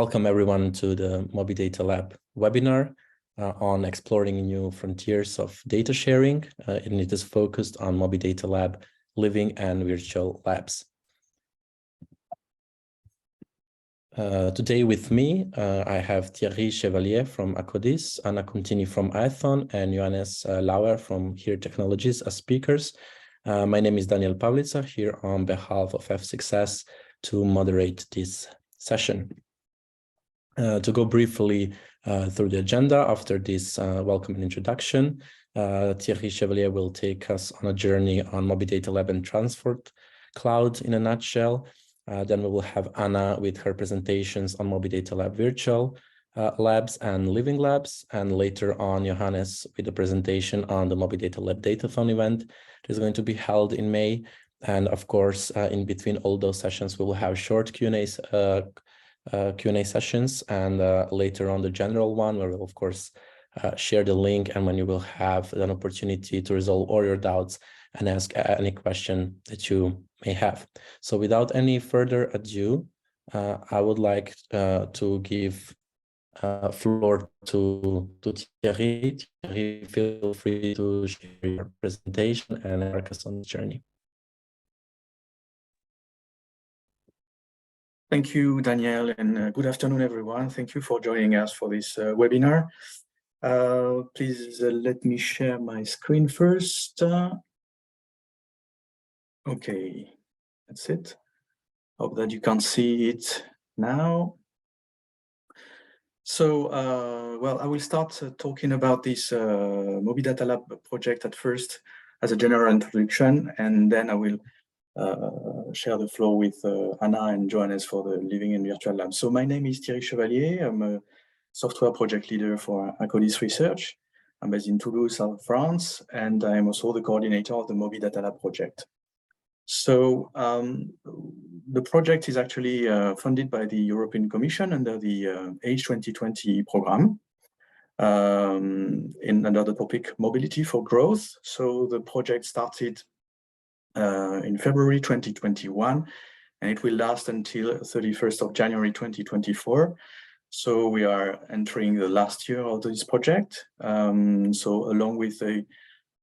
Welcome everyone to the MobiDataLab webinar on exploring new frontiers of data sharing, and it is focused on MobiDataLab living and virtual labs. Today with me, I have Thierry Chevalier from AKKODIS, Anna Contini from AETHON, and Johannes Lauer from Here Technologies as speakers. My name is Daniel Pavlica, here on behalf of F6S to moderate this session. To go briefly through the agenda after this welcome and introduction, Thierry Chevalier will take us on a journey on MobiDataLab and Transport Cloud in a nutshell. Then we will have Anna with her presentations on MobiDataLab virtual labs and living labs, and later on Johannes with a presentation on the MobiDataLab Datathon event that is going to be held in May. And of course, in between all those sessions, we will have short Q&A sessions, and later on the general one where we'll of course share the link, and when you will have an opportunity to resolve all your doubts and ask any question that you may have. So without any further ado, I would like to give floor to Thierry. Thierry, feel free to share your presentation and embark us on the journey. Thank you, Daniel, and good afternoon, everyone. Thank you for joining us for this webinar. Please let me share my screen first. Okay, that's it. Hope that you can see it now. So, well, I will start talking about this MobiDataLab project at first as a general introduction, and then I will share the floor with Anna and Johannes for the Living and Virtual Lab. So my name is Thierry Chevalier. I'm a software project leader for AKKODIS Research. I'm based in Toulouse, South France, and I'm also the coordinator of the MobiDataLab project. So the project is actually funded by the European Commission under the Age 2020 program under the topic Mobility for Growth. So the project started in February 2021, and it will last until 31st of January 2024. So we are entering the last year of this project. So along with a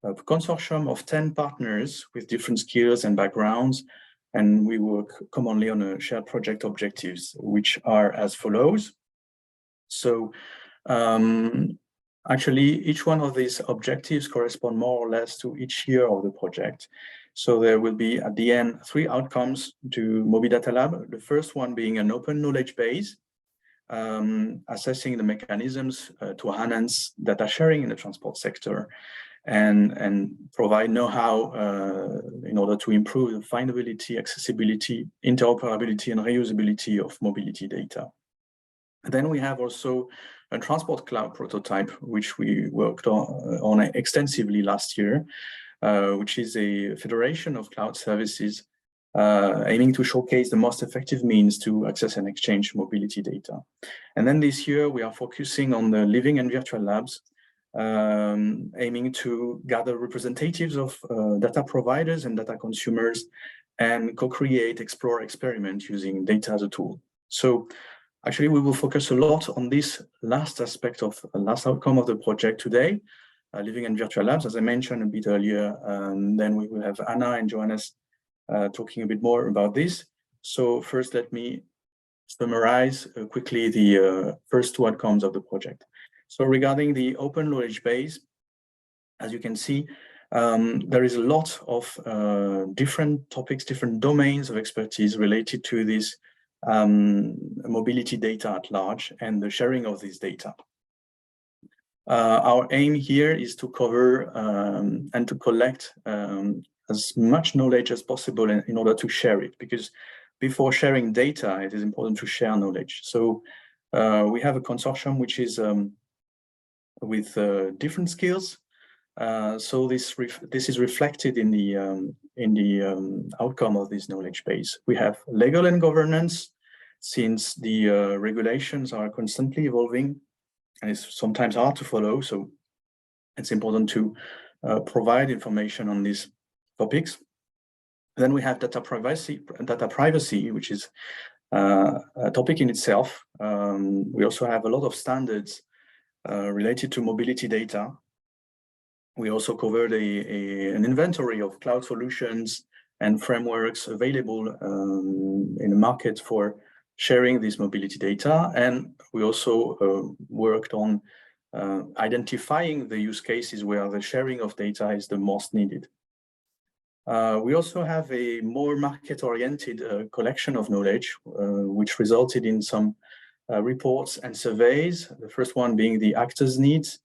consortium of 10 partners with different skills and backgrounds, and we work commonly on a shared project objectives, which are as follows. So actually, each one of these objectives correspond more or less to each year of the project. So there will be, at the end, 3 outcomes to MobiDataLab. The first one being an open knowledge base, assessing the mechanisms to enhance data sharing in the transport sector and provide know-how in order to improve the findability, accessibility, interoperability, and reusability of mobility data. Then we have also a transport cloud prototype, which we worked on extensively last year, which is a federation of cloud services aiming to showcase the most effective means to access and exchange mobility data. And then this year, we are focusing on the living and virtual labs, aiming to gather representatives of data providers and data consumers and co-create, explore, experiment using data as a tool. So actually, we will focus a lot on this last aspect of last outcome of the project today, living and virtual labs, as I mentioned a bit earlier. Then we will have Anna and Johannes talking a bit more about this. So first, let me summarize quickly the first 2 outcomes of the project. So regarding the open knowledge base, as you can see, there is a lot of different topics, different domains of expertise related to this mobility data at large and the sharing of this data. Our aim here is to cover and to collect as much knowledge as possible in order to share it, because before sharing data, it is important to share knowledge. So we have a consortium which is with different skills. So this is reflected in the outcome of this knowledge base. We have legal and governance, since the regulations are constantly evolving and it's sometimes hard to follow. So it's important to provide information on these topics. Then we have data privacy, which is a topic in itself. We also have a lot of standards related to mobility data. We also covered an inventory of cloud solutions and frameworks available in the market for sharing this mobility data. And we also worked on identifying the use cases where the sharing of data is the most needed. We also have a more market-oriented collection of knowledge, which resulted in some reports and surveys. The first one being the actors' needs,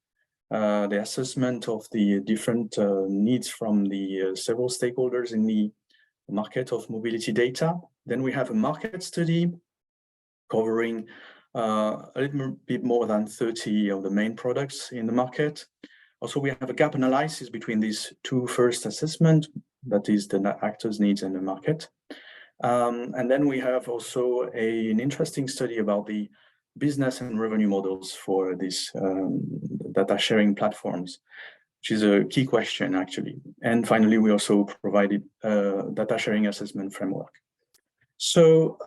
the assessment of the different needs from the several stakeholders in the market of mobility data. Then we have a market study covering a little bit more than 30 of the main products in the market. Also, we have a gap analysis between these two first assessments, that is the actors' needs and the market. And then we have also an interesting study about the business and revenue models for these data sharing platforms, which is a key question actually. And finally, we also provided a data sharing assessment framework. So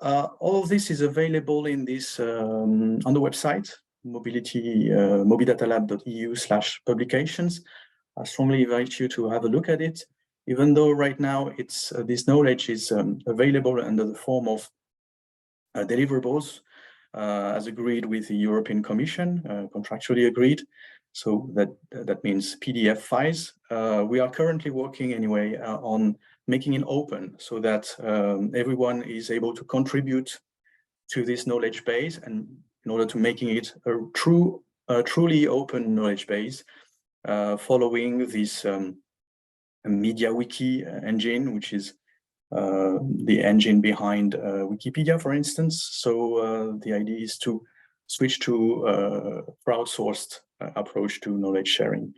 all of this is available in this on the website, MobiDataLab.eu/publications. I strongly invite you to have a look at it, even though right now it's this knowledge is available under the form of deliverables, as agreed with the European Commission, contractually agreed. So that means PDF files. We are currently working anyway on making it open so that everyone is able to contribute to this knowledge base, and in order to making it a truly open knowledge base, following this MediaWiki engine, which is the engine behind Wikipedia, for instance. So the idea is to switch to a crowdsourced approach to knowledge sharing.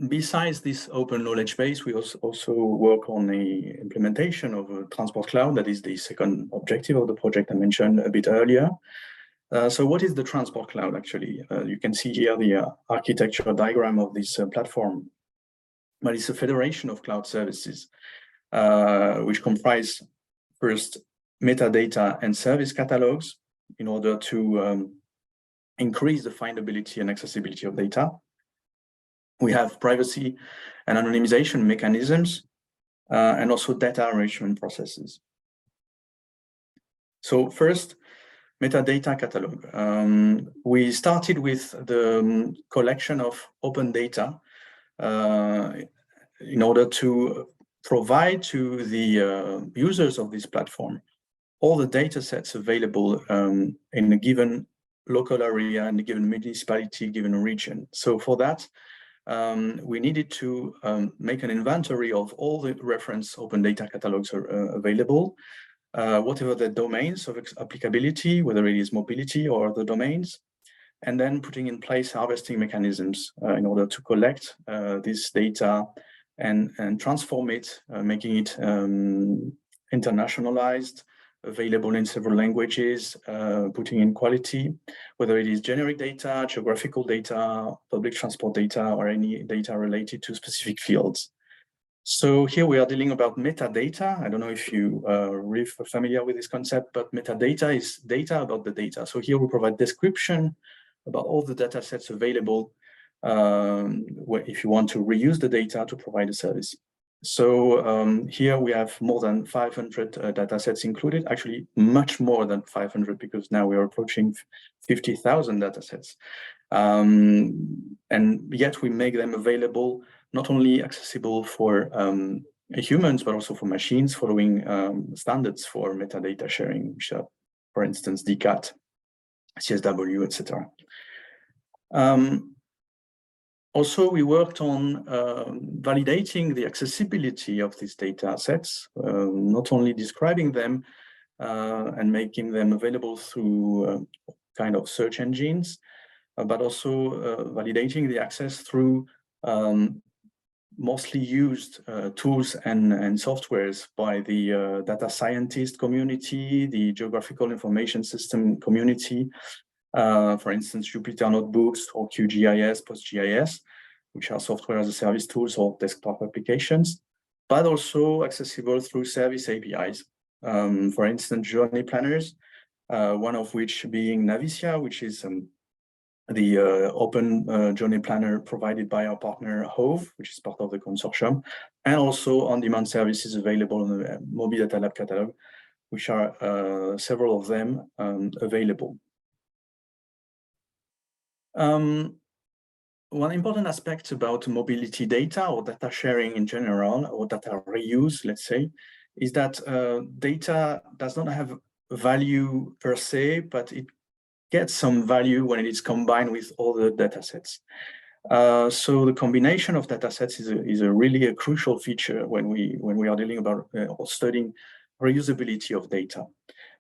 Besides this open knowledge base, we also work on the implementation of a transport cloud. That is the second objective of the project I mentioned a bit earlier. So what is the transport cloud actually? You can see here the architecture diagram of this platform. But it's a federation of cloud services, which comprise first metadata and service catalogs in order to increase the findability and accessibility of data. We have privacy and anonymization mechanisms, and also data enrichment processes. So first, metadata catalog. We started with the collection of open data in order to provide to the users of this platform all the data sets available in a given local area, in a given municipality, given region. So for that, we needed to make an inventory of all the reference open data catalogs are available, whatever the domains of applicability, whether it is mobility or other domains, and then putting in place harvesting mechanisms in order to collect this data and transform it, making it internationalized, available in several languages, putting in quality, whether it is generic data, geographical data, public transport data, or any data related to specific fields. So here we are dealing about metadata. I don't know if you are familiar with this concept, but metadata is data about the data. So here we provide description about all the data sets available if you want to reuse the data to provide a service. So here we have more than 500 data sets included, actually much more than 500, because now we are approaching 50,000 data sets. And yet we make them available, not only accessible for humans, but also for machines, following standards for metadata sharing, which are, for instance, DCAT, CSW, etc. Also, we worked on validating the accessibility of these data sets, not only describing them and making them available through kind of search engines, but also validating the access through mostly used tools and softwares by the data scientist community, the geographical information system community, for instance, Jupyter Notebooks or QGIS, PostGIS, which are software as a service tools or desktop applications. but also accessible through service APIs. For instance, journey planners, one of which being Navicia, which is the open journey planner provided by our partner Hove, which is part of the consortium, and also on-demand services available in the MobiDataLab catalog, which are several of them available. One important aspect about mobility data or data sharing in general, or data reuse, let's say, is that data does not have value per se, but it gets some value when it is combined with other data sets. So the combination of data sets is really a crucial feature when we are dealing about or studying reusability of data.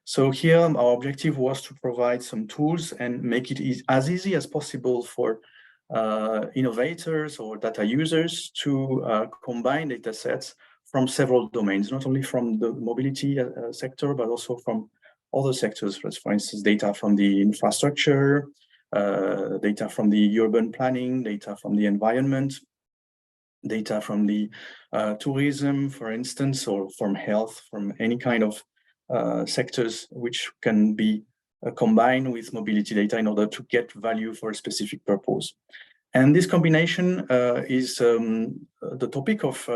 So here our objective was to provide some tools and make it as easy as possible for innovators or data users to combine data sets from several domains, not only from the mobility sector, but also from other sectors, for instance, data from the infrastructure, data from the urban planning, data from the environment, data from the tourism, for instance, or from health, from any kind of sectors which can be combined with mobility data in order to get value for a specific purpose. And this combination is the topic of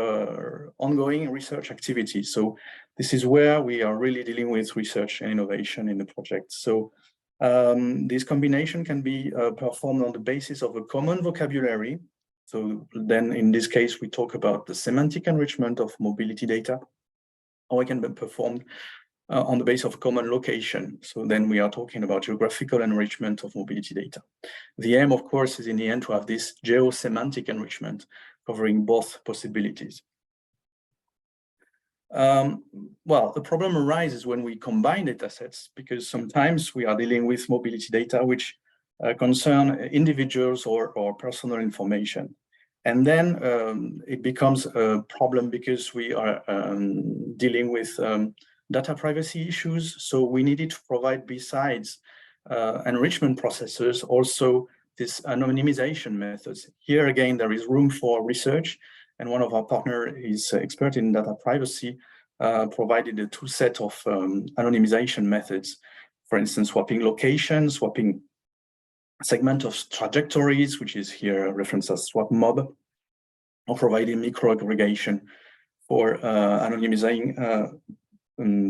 ongoing research activities. So this is where we are really dealing with research and innovation in the project. So this combination can be performed on the basis of a common vocabulary. So then in this case, we talk about the semantic enrichment of mobility data, or it can be performed on the basis of common location. So then we are talking about geographical enrichment of mobility data. The aim, of course, is in the end to have this geo-semantic enrichment covering both possibilities. Well, the problem arises when we combine data sets, because sometimes we are dealing with mobility data which concern individuals or personal information. And then it becomes a problem because we are dealing with data privacy issues. So we needed to provide, besides enrichment processes, also this anonymization methods. Here again, there is room for research, and one of our partners is expert in data privacy, provided a tool set of anonymization methods. For instance, swapping locations, swapping segment of trajectories, which is here referenced as swap mob, or providing microaggregation for anonymizing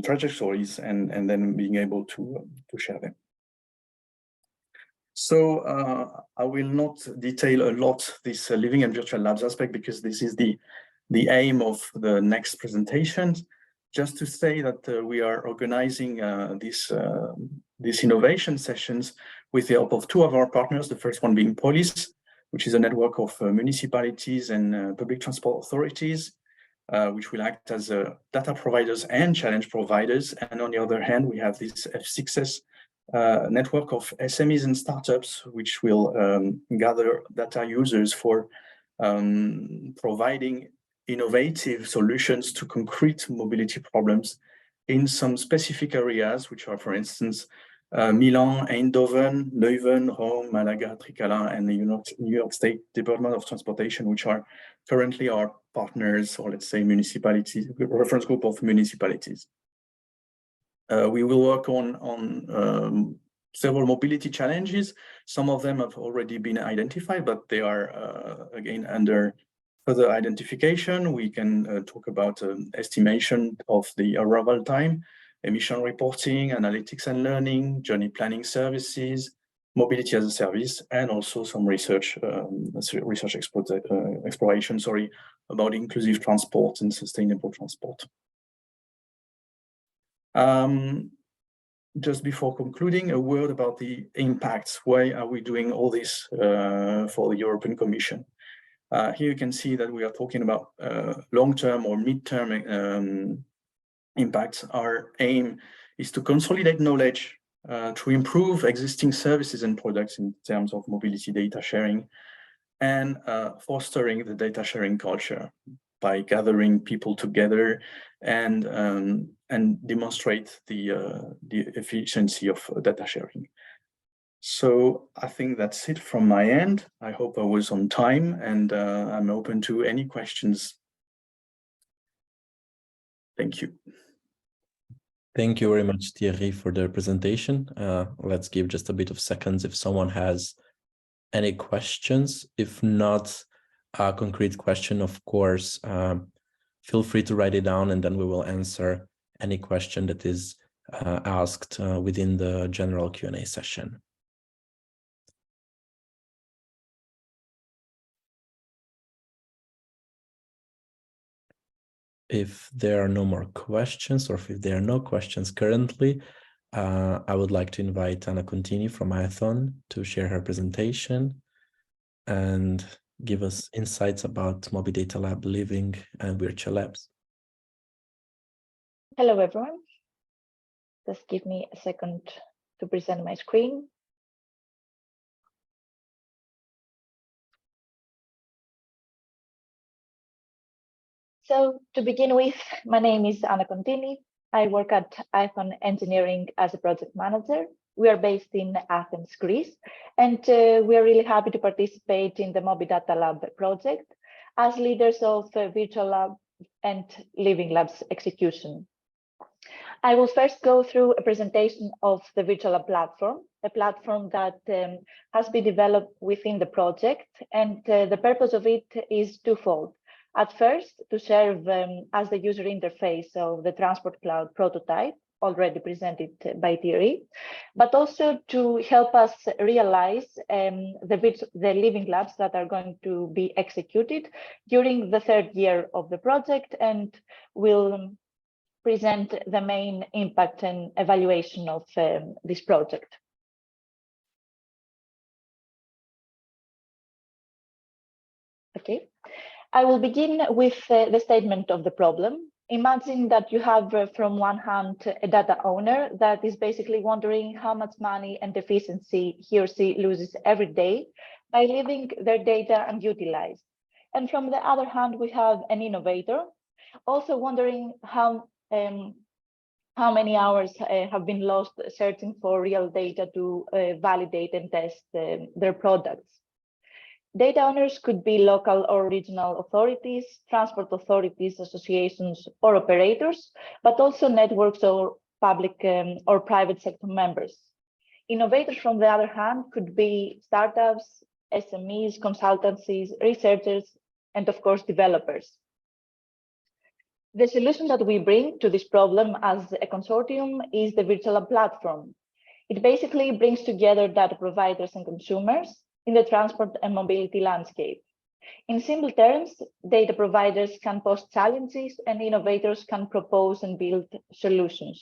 trajectories and then being able to share them. So I will not detail a lot this living and virtual labs aspect, because this is the aim of the next presentation. Just to say that we are organizing these innovation sessions with the help of two of our partners, the first one being Polis, which is a network of municipalities and public transport authorities, which will act as data providers and challenge providers. And on the other hand, we have this F6S network of SMEs and startups, which will gather data users for providing innovative solutions to concrete mobility problems in some specific areas, which are, for instance, Milan, Eindhoven, Leuven, Rome, Malaga, Tricala, and the New York State Department of Transportation, which are currently our partners, or let's say municipalities, reference group of municipalities. We will work on several mobility challenges. Some of them have already been identified, but they are, again, under further identification. We can talk about estimation of the arrival time, emission reporting, analytics and learning, journey planning services, mobility as a service, and also some research exploration, about inclusive transport and sustainable transport. Just before concluding, a word about the impacts. Why are we doing all this for the European Commission? Here you can see that we are talking about long-term or mid-term impacts. Our aim is to consolidate knowledge, to improve existing services and products in terms of mobility data sharing, and fostering the data sharing culture by gathering people together and demonstrate the efficiency of data sharing. So I think that's it from my end. I hope I was on time, and I'm open to any questions. Thank you. Thank you very much, Thierry, for the presentation. Let's give just a bit of seconds if someone has any questions. If not a concrete question, of course, feel free to write it down and then we will answer any question that is asked within the general Q&A session. If there are no more questions, or if there are no questions currently, I would like to invite Anna Contini from AETHON to share her presentation and give us insights about MobiDataLab living and virtual labs. Hello, everyone. Just give me a second to present my screen. So to begin with, my name is Anna Contini. I work at AETHON Engineering as a project manager. We are based in Athens, Greece, and we are really happy to participate in the MobiDataLab project as leaders of virtual lab and living labs execution. I will first go through a presentation of the virtual lab platform, a platform that has been developed within the project, and the purpose of it is twofold. At first, to serve as the user interface of the Transport Cloud prototype, already presented by Thierry, but also to help us realize the living labs that are going to be executed during the third year of the project, and will present the main impact and evaluation of this project. Okay. I will begin with the statement of the problem. Imagine that you have, from one hand, a data owner that is basically wondering how much money and efficiency he or she loses every day by leaving their data unutilized. And from the other hand, we have an innovator also wondering how many hours have been lost searching for real data to validate and test their products. Data owners could be local or regional authorities, transport authorities, associations, or operators, but also networks or public or private sector members. Innovators, from the other hand, could be startups, SMEs, consultancies, researchers, and of course, developers. The solution that we bring to this problem as a consortium is the virtual lab platform. It basically brings together data providers and consumers in the transport and mobility landscape. In simple terms, data providers can pose challenges and innovators can propose and build solutions.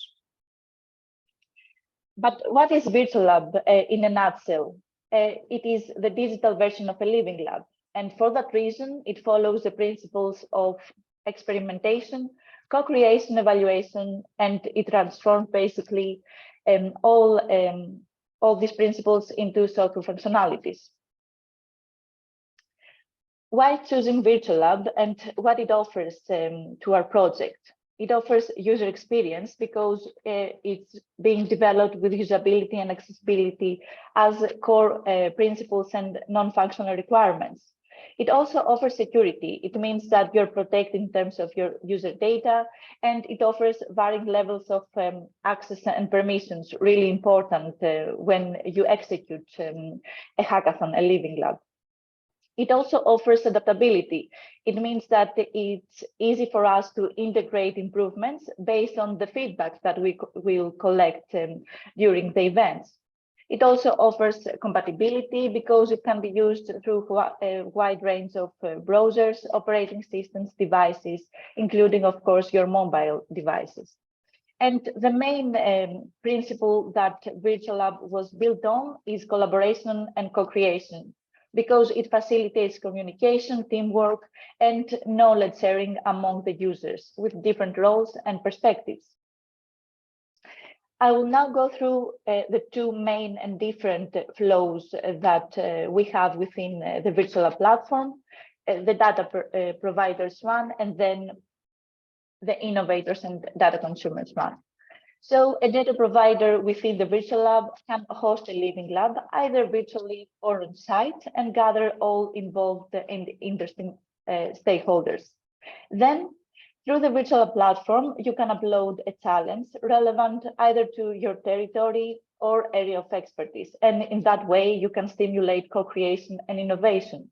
But what is virtual lab in a nutshell? It is the digital version of a living lab. And for that reason, it follows the principles of experimentation, co-creation, evaluation, and it transforms basically all these principles into software functionalities. Why choosing virtual lab and what it offers to our project? It offers user experience because it's being developed with usability and accessibility as core principles and non-functional requirements. It also offers security. It means that you're protected in terms of your user data, and it offers varying levels of access and permissions, really important when you execute a hackathon, a living lab. It also offers adaptability. It means that it's easy for us to integrate improvements based on the feedback that we will collect during the events. It also offers compatibility because it can be used through a wide range of browsers, operating systems, devices, including, of course, your mobile devices. And the main principle that Virtual Lab was built on is collaboration and co-creation, because it facilitates communication, teamwork, and knowledge sharing among the users with different roles and perspectives. I will now go through the two main and different flows that we have within the Virtual Lab platform, the data providers one, and then the innovators and data consumers one. So a data provider within the Virtual Lab can host a living lab, either virtually or on site, and gather all involved and interesting stakeholders. Then Through the virtual platform, you can upload a challenge relevant either to your territory or area of expertise. And in that way, you can stimulate co-creation and innovation.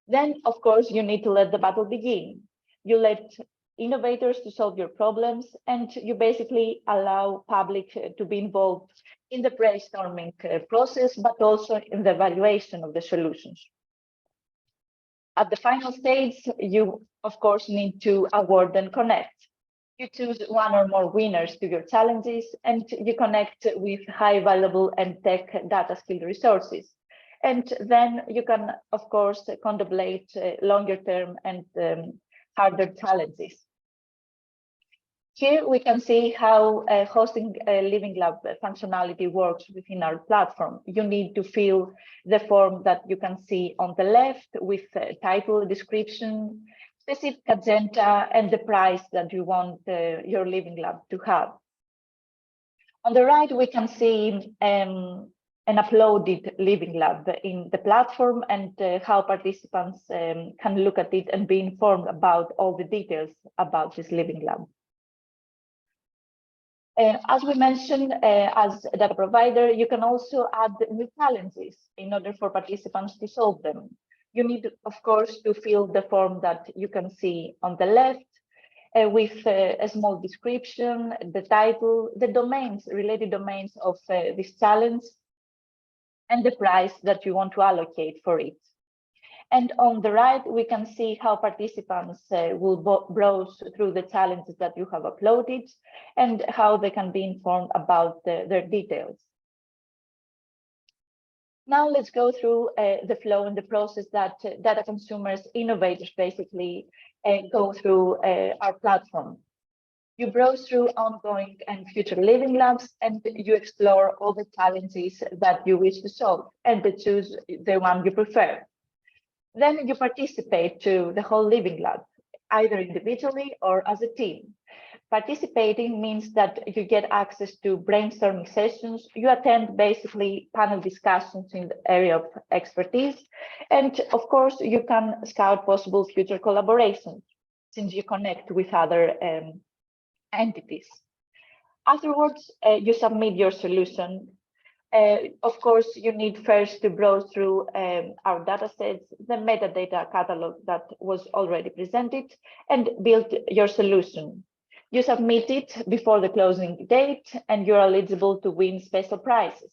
Then, of course, you need to let the battle begin. You let innovators to solve your problems, and you basically allow public to be involved in the brainstorming process, but also in the evaluation of the solutions. At the final stage, you, of course, need to award and connect. You choose one or more winners to your challenges, and you connect with high valuable and tech data skilled resources. And then you can, of course, contemplate longer term and harder challenges. Here we can see how hosting a Living Lab functionality works within our platform. You need to fill the form that you can see on the left with title, description, specific agenda, and the price that you want your Living Lab to have. On the right, we can see an uploaded Living Lab in the platform and how participants can look at it and be informed about all the details about this Living Lab. As we mentioned, as a data provider, you can also add new challenges in order for participants to solve them. You need, of course, to fill the form that you can see on the left with a small description, the title, the domains, related domains of this challenge, and the price that you want to allocate for it. And on the right, we can see how participants will browse through the challenges that you have uploaded and how they can be informed about their details. Now let's go through the flow and the process that data consumers, innovators basically go through our platform. You browse through ongoing and future Living Labs, and you explore all the challenges that you wish to solve and to choose the one you prefer. Then you participate to the whole Living Lab, either individually or as a team. Participating means that you get access to brainstorming sessions, you attend basically panel discussions in the area of expertise, and of course you can scout possible future collaborations since you connect with other entities. Afterwards, you submit your solution. Of course, you need first to browse through our datasets, the metadata catalog that was already presented, and build your solution. You submit it before the closing date, and you're eligible to win special prizes.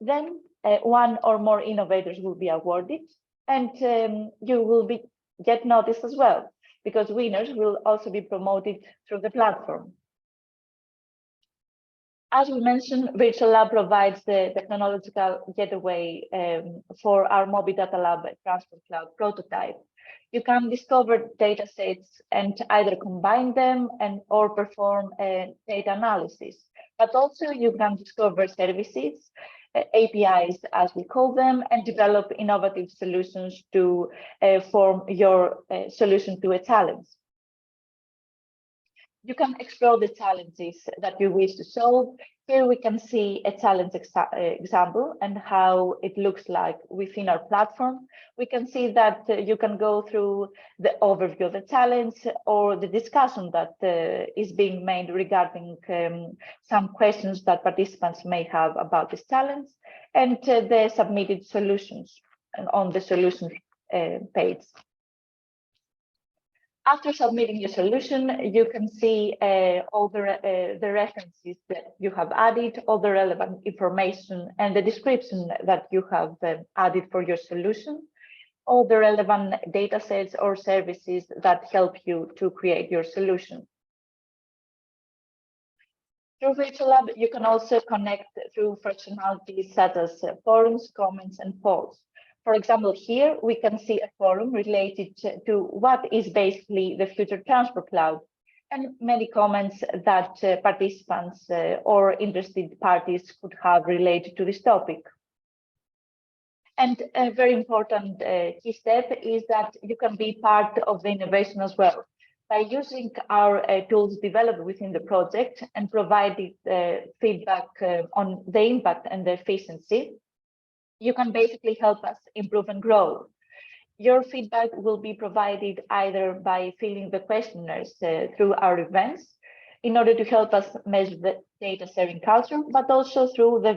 Then one or more innovators will be awarded, and you will get noticed as well, because winners will also be promoted through the platform. As we mentioned, Virtual Lab provides the technological gateway for our MobiDataLab Transport Cloud prototype. You can discover data sets and either combine them or perform data analysis. But also you can discover services, APIs as we call them, and develop innovative solutions to form your solution to a challenge. You can explore the challenges that you wish to solve. Here we can see a challenge example and how it looks like within our platform. We can see that you can go through the overview of the challenge or the discussion that is being made regarding some questions that participants may have about this challenge, and the submitted solutions on the solution page. After submitting your solution, you can see all the references that you have added, all the relevant information, and the description that you have added for your solution, all the relevant data sets or services that help you to create your solution. Through Virtual Lab, you can also connect through functionalities such as forums, comments, and polls. For example, here we can see a forum related to what is basically the future transport cloud, and many comments that participants or interested parties could have related to this topic. And a very important key step is that you can be part of the innovation as well. By using our tools developed within the project and providing feedback on the impact and the efficiency, you can basically help us improve and grow. Your feedback will be provided either by filling the questionnaires through our events in order to help us measure the data sharing culture, but also through the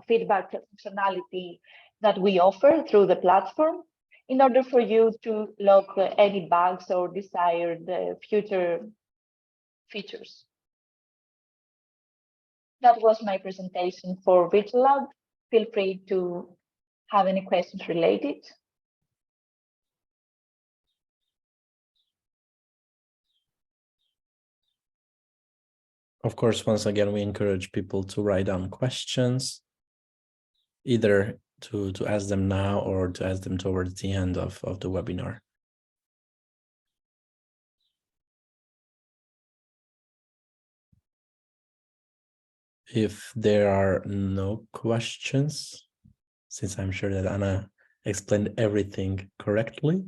feedback functionality that we offer through the platform in order for you to log any bugs or desired future features. That was my presentation for Virtual Lab. Feel free to have any questions related. Of course, once again, we encourage people to write down questions, either to ask them now or to ask them towards the end of the webinar. If there are no questions, since I'm sure that Anna explained everything correctly,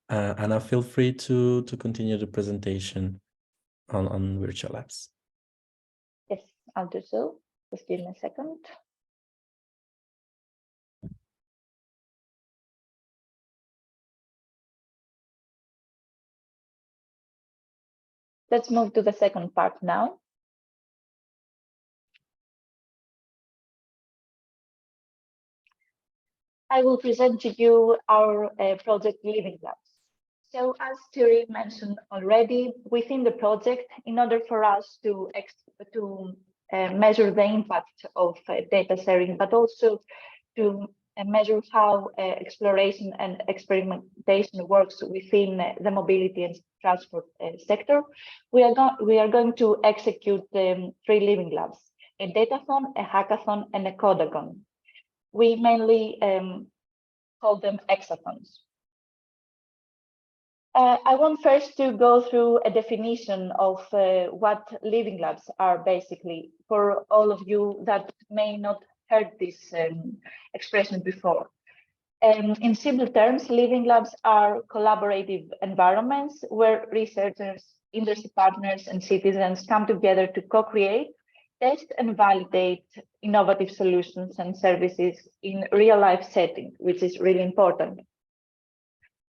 Anna, feel free to continue the presentation on Virtual Labs. Yes, I'll do so. Just give me a second. Let's move to the second part now. I will present to you our project Living Labs. So as Thierry mentioned already, within the project, in order for us to measure the impact of data sharing, but also to measure how exploration and experimentation works within the mobility and transport sector, we are going to execute 3 Living Labs: a Datathon, a hackathon, and a codathon. We mainly call them hexathons. I want first to go through a definition of what Living Labs are basically, for all of you that may not heard this expression before. In simple terms, Living Labs are collaborative environments where researchers, industry partners, and citizens come together to co-create, test, and validate innovative solutions and services in real-life setting, which is really important.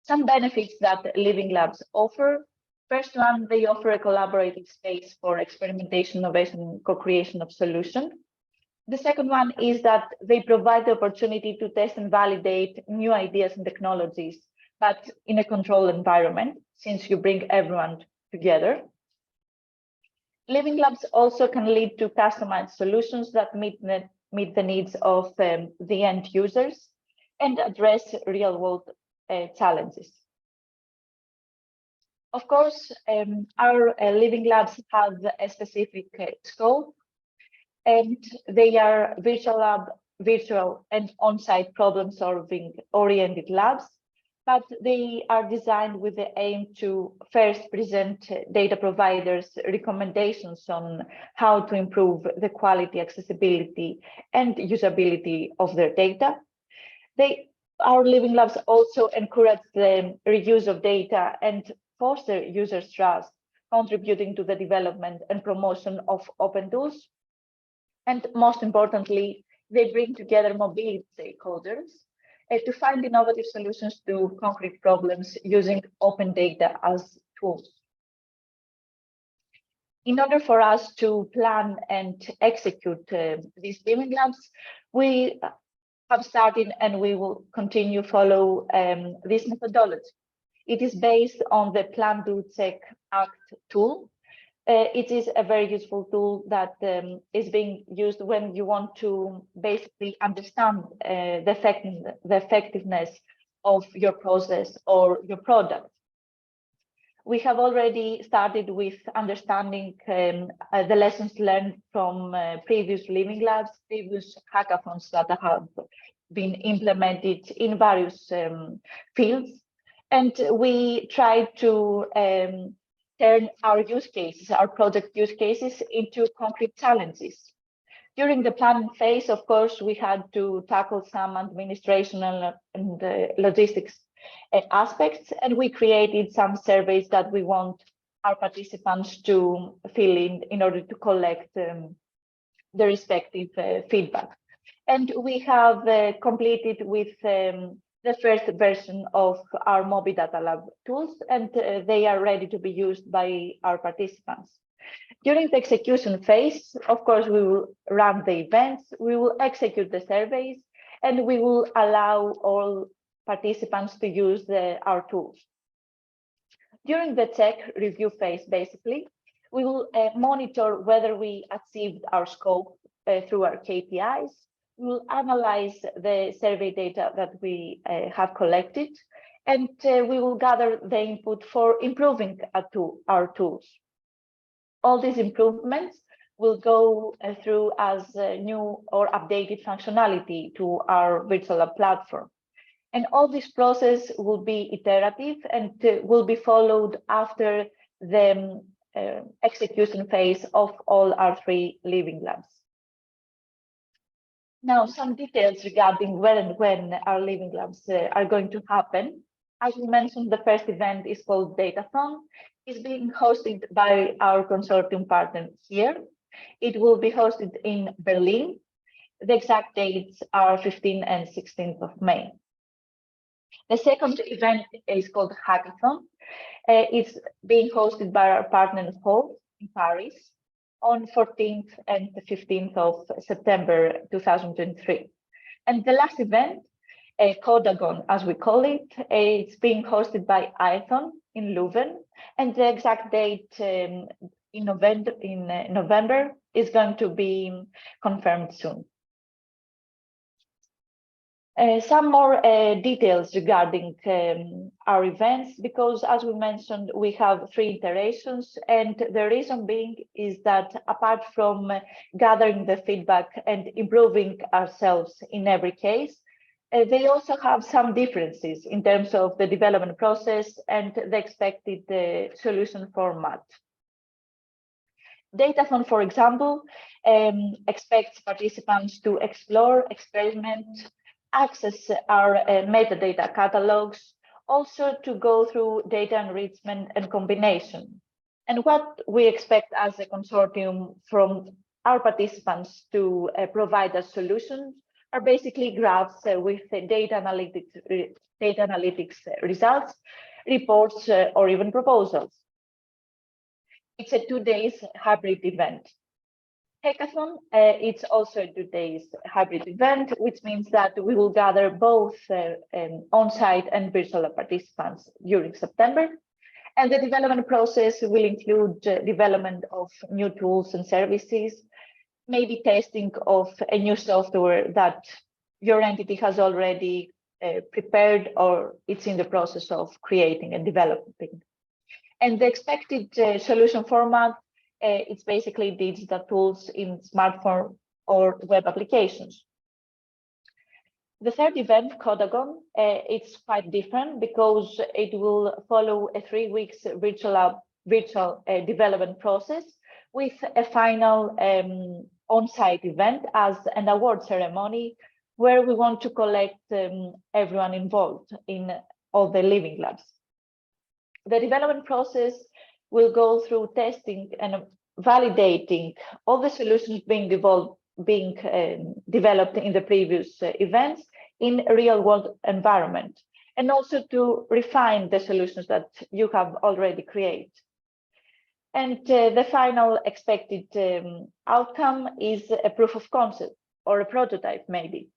Some benefits that Living Labs offer. First one, they offer a collaborative space for experimentation, innovation, and co-creation of solutions. The second one is that they provide the opportunity to test and validate new ideas and technologies, but in a controlled environment, since you bring everyone together. Living Labs also can lead to customized solutions that meet the needs of the end users and address real-world challenges. Of course, our Living Labs have a specific scope, and they are virtual and on-site problem-solving oriented labs, but they are designed with the aim to first present data providers recommendations on how to improve the quality, accessibility, and usability of their data. Our Living Labs also encourage the reuse of data and foster users' trust, contributing to the development and promotion of open tools. And most importantly, they bring together mobility stakeholders to find innovative solutions to concrete problems using open data as tools. In order for us to plan and execute these Living Labs, we have started and we will continue follow this methodology. It is based on the Plan, Do, Check, Act tool. It is a very useful tool that is being used when you want to basically understand the effectiveness of your process or your product. We have already started with understanding the lessons learned from previous Living Labs, previous hackathons that have been implemented in various fields. And we try to turn our use cases, our project use cases, into concrete challenges. During the planning phase, of course, we had to tackle some administration and logistics aspects, and we created some surveys that we want our participants to fill in order to collect the respective feedback. And we have completed with the first version of our MobiDataLab tools, and they are ready to be used by our participants. During the execution phase, of course, we will run the events, we will execute the surveys, and we will allow all participants to use our tools. During the check review phase, basically, we will monitor whether we achieved our scope through our KPIs. We will analyze the survey data that we have collected, and we will gather the input for improving our tools. All these improvements will go through as new or updated functionality to our virtual lab platform. And all this process will be iterative and will be followed after the execution phase of all our 3 living labs. Now, some details regarding where and when our living labs are going to happen. As we mentioned, the first event is called Datathon. It's being hosted by our consortium partner here. It will be hosted in Berlin. The exact dates are 15th and 16th of May. The second event is called Hackathon. It's being hosted by our partner Hall in Paris on 14th and 15th of September 2023. And the last event, AKKODIS, as we call it, it's being hosted by AETHON in Leuven, and the exact date in November is going to be confirmed soon. Some more details regarding our events, because as we mentioned, we have 3 iterations, and the reason being is that apart from gathering the feedback and improving ourselves in every case, they also have some differences in terms of the development process and the expected solution format. Datathon, for example, expects participants to explore, experiment, access our metadata catalogs, also to go through data enrichment and combination. And what we expect as a consortium from our participants to provide us solutions are basically graphs with data analytics results, reports, or even proposals. It's a 2 days hybrid event. Hackathon, it's also a 2 days hybrid event, which means that we will gather both on-site and virtual participants during September. And the development process will include development of new tools and services, maybe testing of a new software that your entity has already prepared or it's in the process of creating and developing. And the expected solution format, it's basically digital tools in smartphone or web applications. The third event, AKKODIS, it's quite different because it will follow a 3 weeks virtual development process with a final on-site event as an award ceremony where we want to collect everyone involved in all the living labs. The development process will go through testing and validating all the solutions being developed in the previous events in a real-world environment, and also to refine the solutions that you have already created. And the final expected outcome is a proof of concept or a prototype, maybe.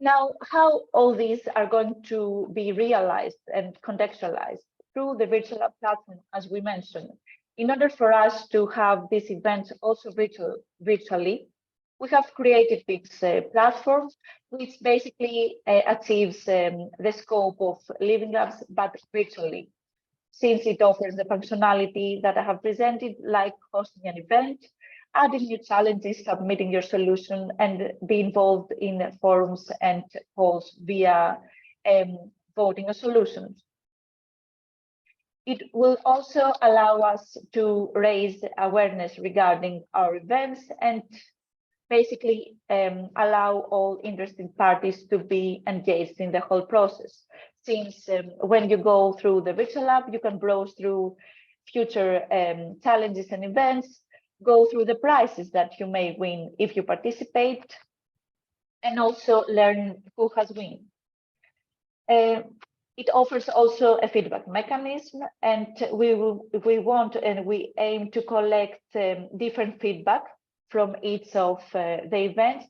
Now, how all these are going to be realized and contextualized through the virtual lab platform, as we mentioned. In order for us to have these events also virtually, we have created this platform, which basically achieves the scope of living labs, but virtually, since it offers the functionality that I have presented, like hosting an event, adding new challenges, submitting your solution, and be involved in forums and polls via voting on solutions. It will also allow us to raise awareness regarding our events and basically allow all interested parties to be engaged in the whole process. Since when you go through the virtual lab, you can browse through future challenges and events, go through the prizes that you may win if you participate, and also learn who has won. It offers also a feedback mechanism, and we aim to collect different feedback from each of the events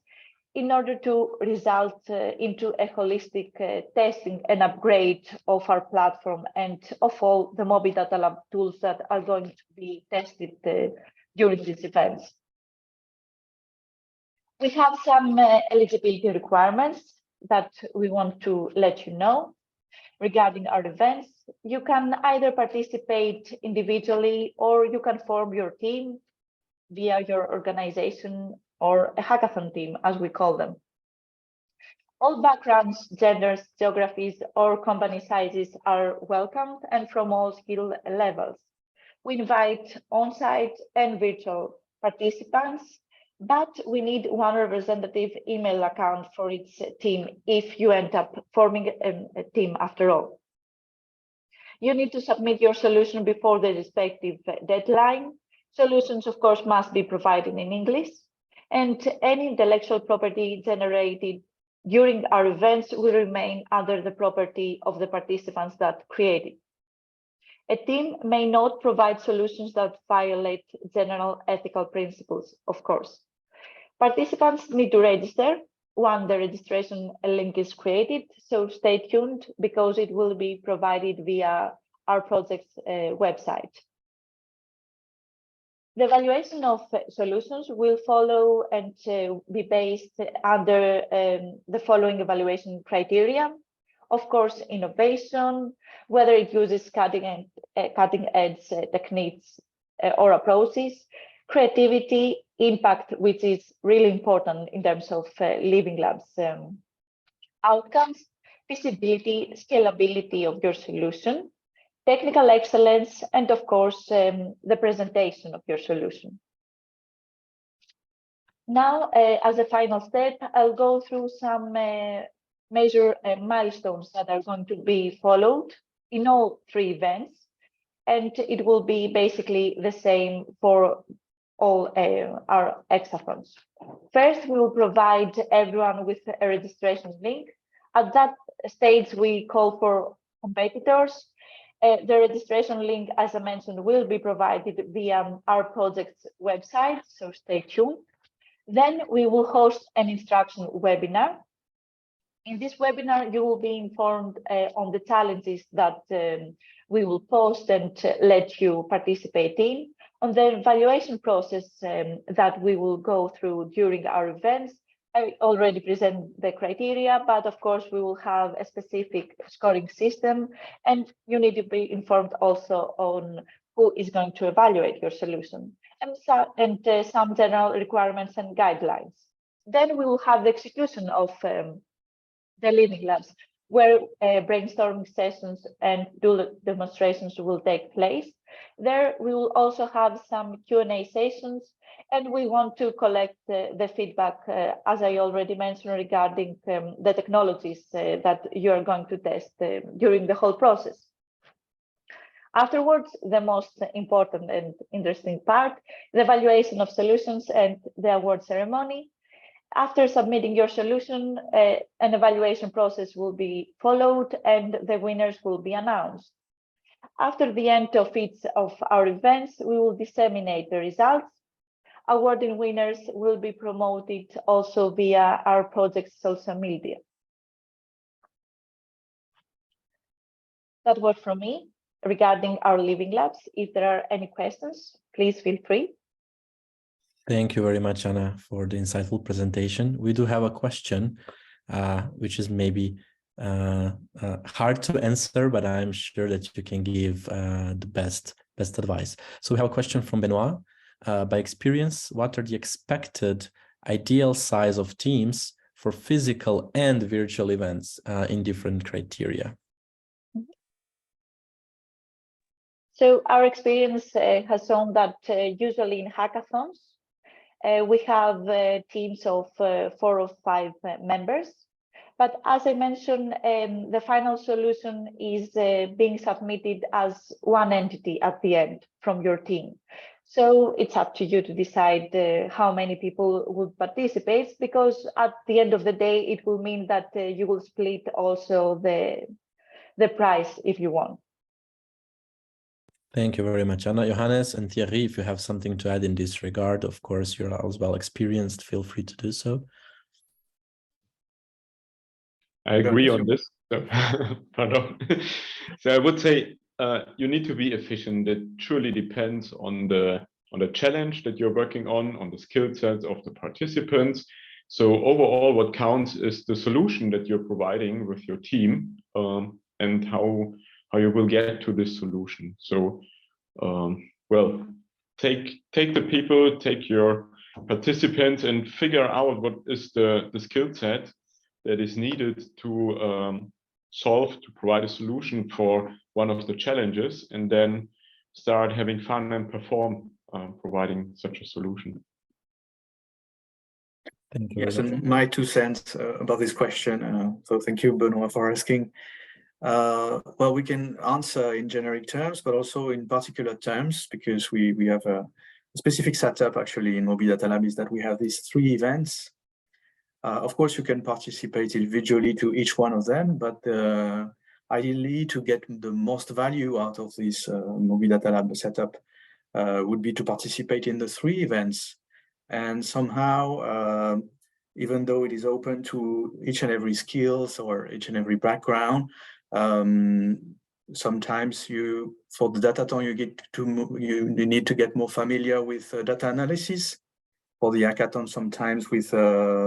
in order to result into a holistic testing and upgrade of our platform and of all the MobiDataLab tools that are going to be tested during these events. We have some eligibility requirements that we want to let you know. Regarding our events, you can either participate individually or you can form your team via your organization or a hackathon team, as we call them. All backgrounds, genders, geographies, or company sizes are welcomed and from all skill levels. We invite on-site and virtual participants, but we need one representative email account for each team if you end up forming a team after all. You need to submit your solution before the respective deadline. Solutions, of course, must be provided in English, and any intellectual property generated during our events will remain under the property of the participants that created. A team may not provide solutions that violate general ethical principles, of course. Participants need to register when the registration link is created, so stay tuned because it will be provided via our project's website. The evaluation of solutions will follow and be based under the following evaluation criteria. Of course, innovation, whether it uses cutting-edge techniques or approaches, creativity, impact, which is really important in terms of Living Labs outcomes, feasibility, scalability of your solution, technical excellence, and of course, the presentation of your solution. Now, as a final step, I'll go through some major milestones that are going to be followed in all three events, and it will be basically the same for all our hackathons. First, we will provide everyone with a registration link. At that stage, we call for competitors. The registration link, as I mentioned, will be provided via our project's website, so stay tuned. Then we will host an instruction webinar. In this webinar, you will be informed on the challenges that we will post and let you participate in, on the evaluation process that we will go through during our events. I already present the criteria, but of course we will have a specific scoring system, and you need to be informed also on who is going to evaluate your solution, and some general requirements and guidelines. Then we will have the execution of the Living Labs, where brainstorming sessions and demonstrations will take place. There we will also have some Q&A sessions, and we want to collect the feedback, as I already mentioned, regarding the technologies that you are going to test during the whole process. Afterwards, the most important and interesting part, the evaluation of solutions and the award ceremony. After submitting your solution, an evaluation process will be followed and the winners will be announced. After the end of each of our events, we will disseminate the results. Awarding winners will be promoted also via our project's social media. That was from me regarding our Living Labs. If there are any questions, please feel free. Thank you very much, Anna, for the insightful presentation. We do have a question, which is maybe hard to answer, but I'm sure that you can give the best advice. So we have a question from Benoit. By experience, what are the expected ideal size of teams for physical and virtual events in different criteria? So our experience has shown that usually in hackathons, we have teams of 4 or 5 members. But as I mentioned, the final solution is being submitted as one entity at the end from your team. So it's up to you to decide how many people would participate, because at the end of the day, it will mean that you will split also the price if you want. Thank you very much, Anna. Johannes and Thierry, if you have something to add in this regard, of course, you're as well experienced, feel free to do so. I agree on this. So, pardon. So I would say you need to be efficient. It truly depends on the challenge that you're working on the skill sets of the participants. So overall, what counts is the solution that you're providing with your team, and how you will get to this solution. So, well, take the people, take your participants, and figure out what is the skill set that is needed to provide a solution for one of the challenges, and then start having fun and perform providing such a solution. Thank you. Yes, and my 2 cents about this question. So thank you, Benoit, for asking. Well, we can answer in generic terms, but also in particular terms, because we have a specific setup actually in MobiDataLab, is that we have these 3 events. Of course, you can participate individually to each one of them, but ideally, to get the most value out of this MobiDataLab setup would be to participate in the 3 events. And somehow, even though it is open to each and every skills or each and every background, sometimes for the Datathon, you need to get more familiar with data analysis. For the hackathon, sometimes with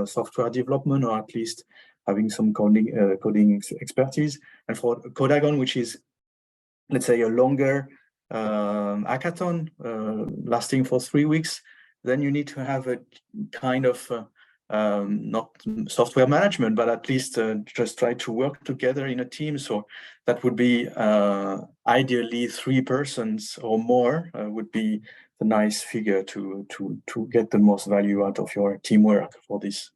software development, or at least having some coding expertise. And for Codagon, which is, let's say, a longer hackathon lasting for 3 weeks, then you need to have a kind of not software management, but at least just try to work together in a team. So that would be ideally 3 persons or more would be the nice figure to get the most value out of your teamwork for this.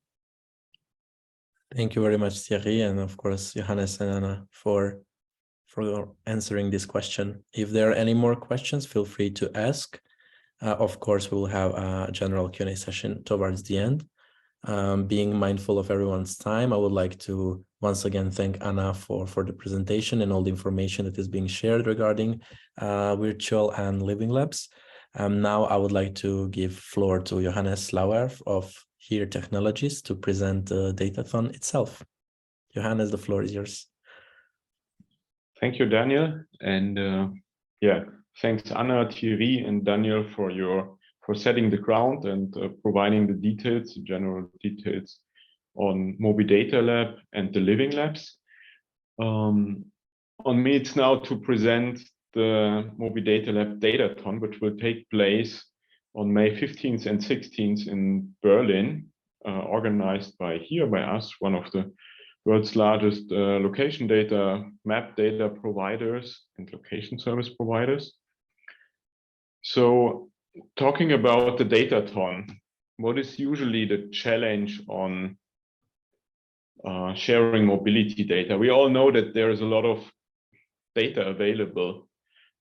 Thank you very much, Thierry, and of course, Johannes and Anna for answering this question. If there are any more questions, feel free to ask. Of course, we will have a general Q&A session towards the end. Being mindful of everyone's time, I would like to once again thank Anna for the presentation and all the information that is being shared regarding virtual and living labs. Now I would like to give floor to Johannes Lauer of Here Technologies to present the Datathon itself. Johannes, the floor is yours. Thank you, Daniel. And yeah, thanks Anna, Thierry, and Daniel for setting the ground and providing the details, the general details on MobiDataLab and the living labs. On me, it's now to present the MobiDataLab Datathon, which will take place on May 15th and 16th in Berlin, organized by us, one of the world's largest location data, map data providers and location service providers. So talking about the Datathon, what is usually the challenge on sharing mobility data? We all know that there is a lot of data available,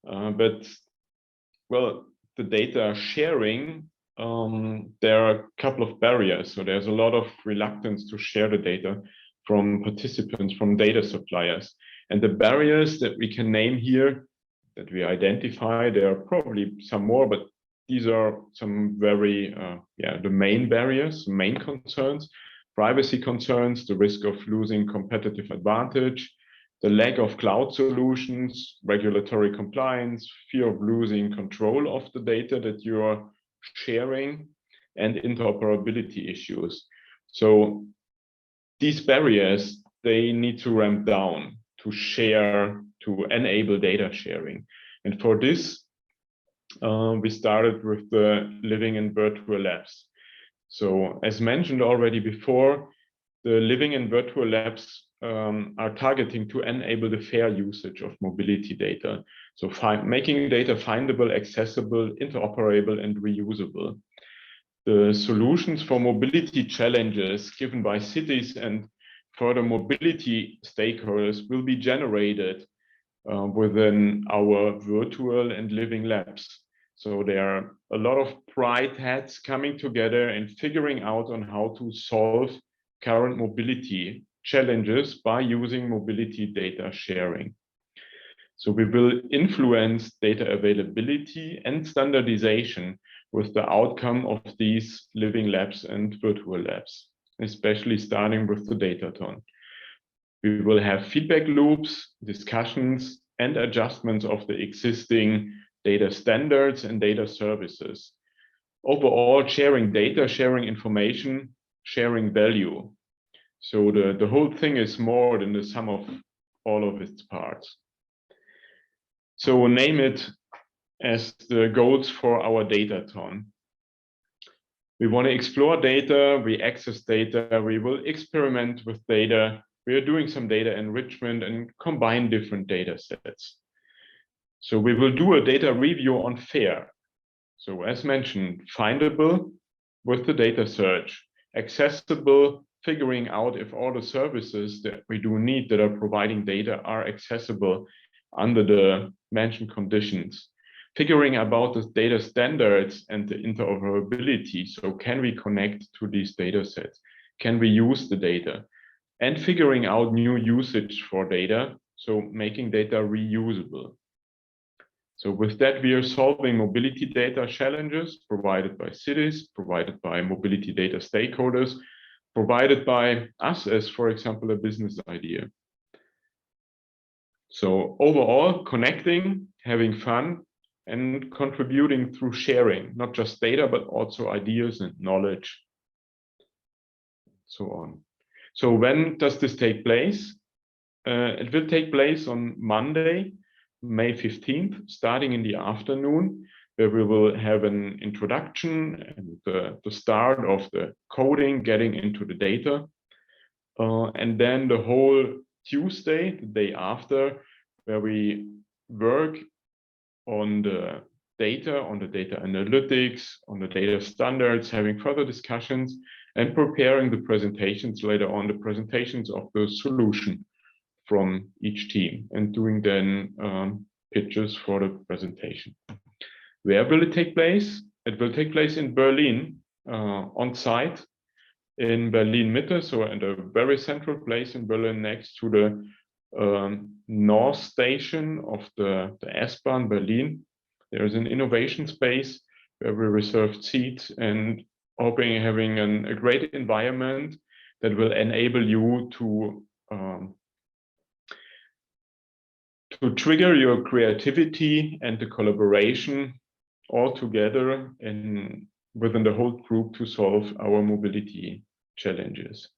but well, the data sharing, there are a couple of barriers. So there's a lot of reluctance to share the data from participants, from data suppliers. And the barriers that we can name here, that we identify, there are probably some more, but these are some very, the main barriers, main concerns: privacy concerns, the risk of losing competitive advantage, the lack of cloud solutions, regulatory compliance, fear of losing control of the data that you are sharing, and interoperability issues. So these barriers, they need to ramp down to share, to enable data sharing. And for this, we started with the living and virtual labs. So as mentioned already before, the living and virtual labs are targeting to enable the fair usage of mobility data. So making data findable, accessible, interoperable, and reusable. The solutions for mobility challenges given by cities and further mobility stakeholders will be generated within our virtual and living labs. So there are a lot of bright heads coming together and figuring out on how to solve current mobility challenges by using mobility data sharing. So we will influence data availability and standardization with the outcome of these living labs and virtual labs, especially starting with the Datathon. We will have feedback loops, discussions, and adjustments of the existing data standards and data services. Overall, sharing data, sharing information, sharing value. So the whole thing is more than the sum of all of its parts. So name it as the goals for our Datathon. We want to explore data, we access data, we will experiment with data, we are doing some data enrichment and combine different data sets. So we will do a data review on FAIR. So as mentioned, findable with the data search, accessible, figuring out if all the services that we do need that are providing data are accessible under the mentioned conditions. Figuring about the data standards and the interoperability. So can we connect to these data sets? Can we use the data? And figuring out new usage for data. So making data reusable. So with that, we are solving mobility data challenges provided by cities, provided by mobility data stakeholders, provided by us as, for example, a business idea. So overall, connecting, having fun, and contributing through sharing, not just data, but also ideas and knowledge, so on. So when does this take place? It will take place on Monday, May 15th, starting in the afternoon, where we will have an introduction and the start of the coding, getting into the data. And then the whole Tuesday, the day after, where we work on the data analytics, on the data standards, having further discussions and preparing the presentations later on, the presentations of the solution from each team and doing then pitches for the presentation. Where will it take place? It will take place in Berlin, on site in Berlin Mitte, so at a very central place in Berlin next to the north station of the S-Bahn Berlin. There is an innovation space where we reserved seats and hoping having a great environment that will enable you to trigger your creativity and the collaboration all together and within the whole group to solve our mobility challenges.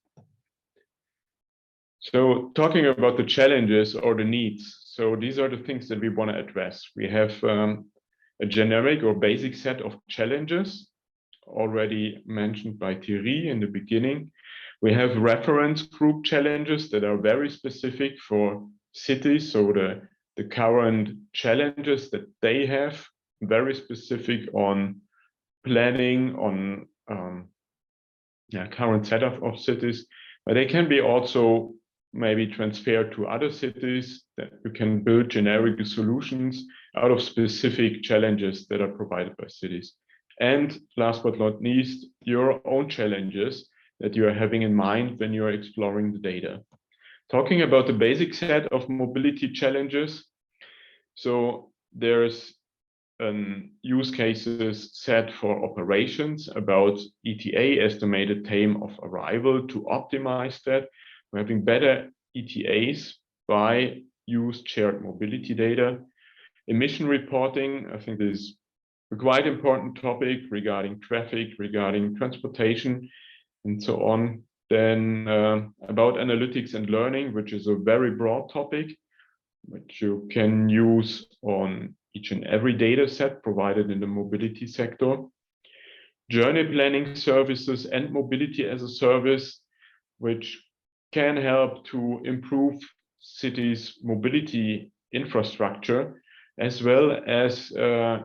So talking about the challenges or the needs, so these are the things that we want to address. We have a generic or basic set of challenges already mentioned by Thierry in the beginning. We have reference group challenges that are very specific for cities. So the current challenges that they have, very specific on planning, on current setup of cities, but they can be also maybe transferred to other cities that you can build generic solutions out of specific challenges that are provided by cities. And last but not least, your own challenges that you are having in mind when you are exploring the data. Talking about the basic set of mobility challenges, so there's use cases set for operations about ETA, estimated time of arrival, to optimize that. We're having better ETAs by used shared mobility data. Emission reporting, I think, is a quite important topic regarding traffic, regarding transportation, and so on. Then about analytics and learning, which is a very broad topic, which you can use on each and every data set provided in the mobility sector. Journey planning services and mobility as a service, which can help to improve cities' mobility infrastructure, as well as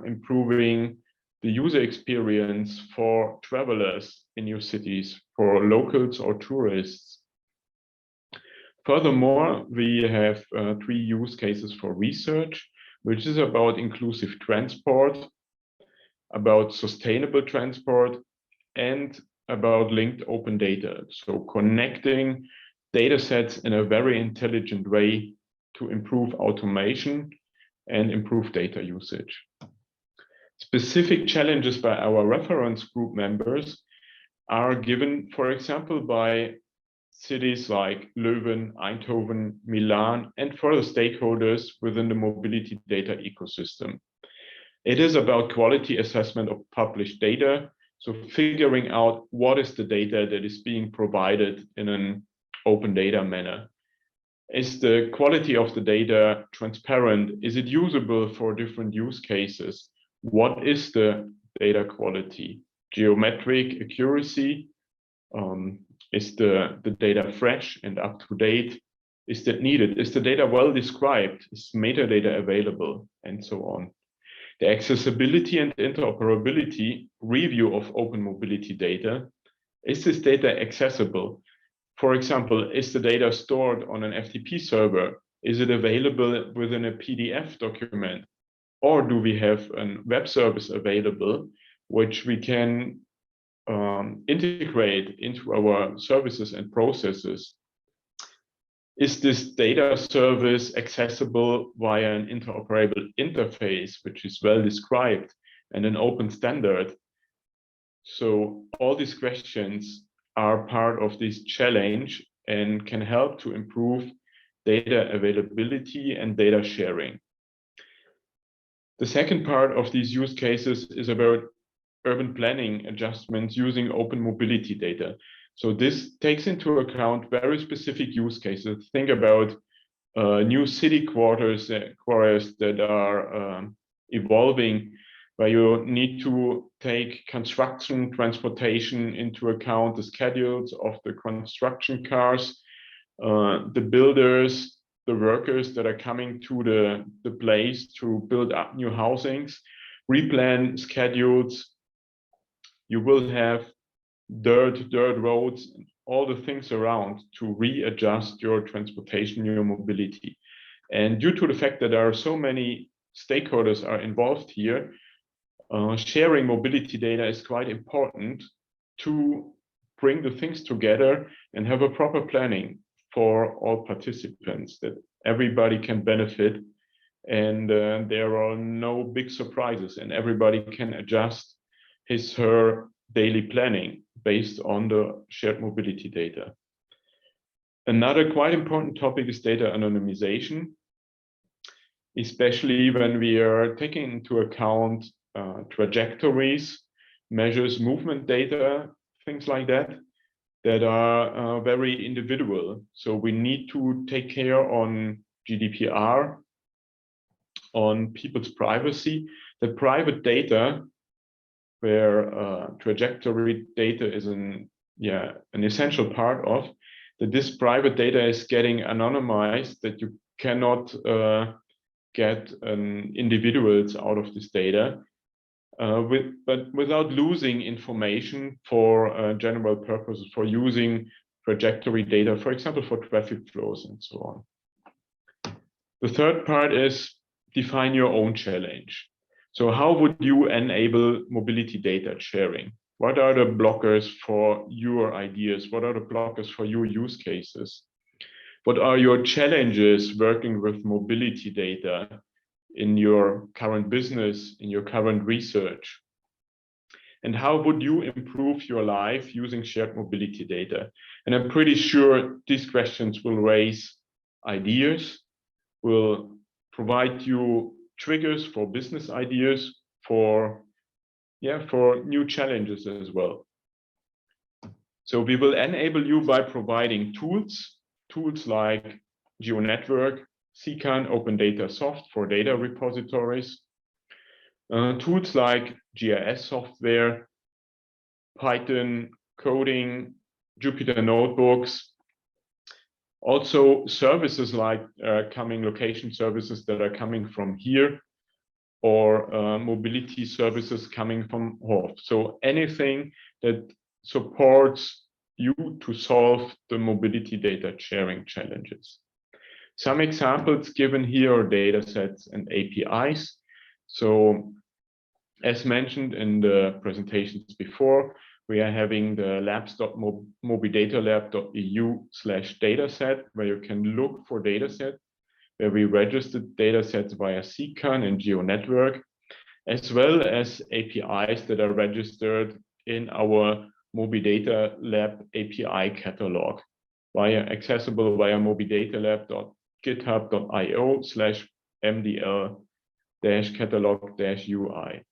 improving the user experience for travelers in your cities, for locals or tourists. Furthermore, we have 3 use cases for research, which is about inclusive transport. about sustainable transport, and about linked open data. So connecting data sets in a very intelligent way to improve automation and improve data usage. Specific challenges by our reference group members are given, for example, by cities like Leuven, Eindhoven, Milan, and further stakeholders within the mobility data ecosystem. It is about quality assessment of published data, so figuring out what is the data that is being provided in an open data manner. Is the quality of the data transparent? Is it usable for different use cases? What is the data quality? Geometric accuracy? Is the data fresh and up to date? Is that needed? Is the data well described? Is metadata available? And so on. The accessibility and interoperability review of open mobility data. Is this data accessible? For example, is the data stored on an FTP server? Is it available within a PDF document? Or do we have a web service available, which we can integrate into our services and processes? Is this data service accessible via an interoperable interface, which is well described and an open standard? So all these questions are part of this challenge and can help to improve data availability and data sharing. The second part of these use cases is about urban planning adjustments using open mobility data. So this takes into account very specific use cases. Think about new city quarters that are evolving, where you need to take construction transportation into account, the schedules of the construction cars, the builders, the workers that are coming to the place to build up new housings, replan schedules. You will have dirt roads, all the things around to readjust your transportation, your mobility. And due to the fact that there are so many stakeholders are involved here, sharing mobility data is quite important to bring the things together and have a proper planning for all participants, that everybody can benefit and there are no big surprises and everybody can adjust her daily planning based on the shared mobility data. Another quite important topic is data anonymization, especially when we are taking into account trajectories, measures, movement data, things like that, that are very individual. So we need to take care on GDPR, on people's privacy. The private data, where trajectory data is an essential part of, that this private data is getting anonymized, that you cannot get individuals out of this data, but without losing information for general purposes, for using trajectory data, for example, for traffic flows and so on. The third part is define your own challenge. So how would you enable mobility data sharing? What are the blockers for your ideas? What are the blockers for your use cases? What are your challenges working with mobility data in your current business, in your current research? And how would you improve your life using shared mobility data? And I'm pretty sure these questions will raise ideas, will provide you triggers for business ideas, for new challenges as well. So we will enable you by providing tools like GeoNetwork, CCAN, Open Data Soft for data repositories, tools like GIS software, Python, coding, Jupyter notebooks, also services like location services that are coming from here, or mobility services coming from HORF. So anything that supports you to solve the mobility data sharing challenges. Some examples given here are data sets and APIs. So As mentioned in the presentations before, we are having the labs.mobidatalab.eu/dataset, where you can look for datasets, where we registered datasets via CCAN and GeoNetwork, as well as APIs that are registered in our MobiDataLab API catalog, accessible via mobidatalab.github.io/mdl-catalog-UI.